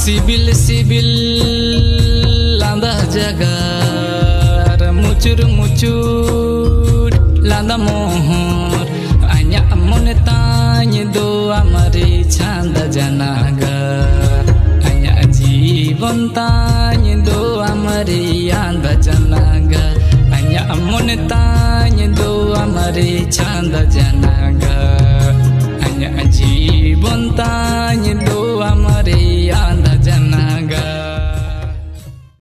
CIBIL CIBIL लांदा जगार मुचुर मुचुर लांदा मोहर आnya मन ताñ दो आमारे छांदा जनागार आnya जीवन ताñ दो आमारे आंदा जनागार आnya मन ताñ दो आमारे छांदा जनागार आnya जीवन ताñ दो आमारे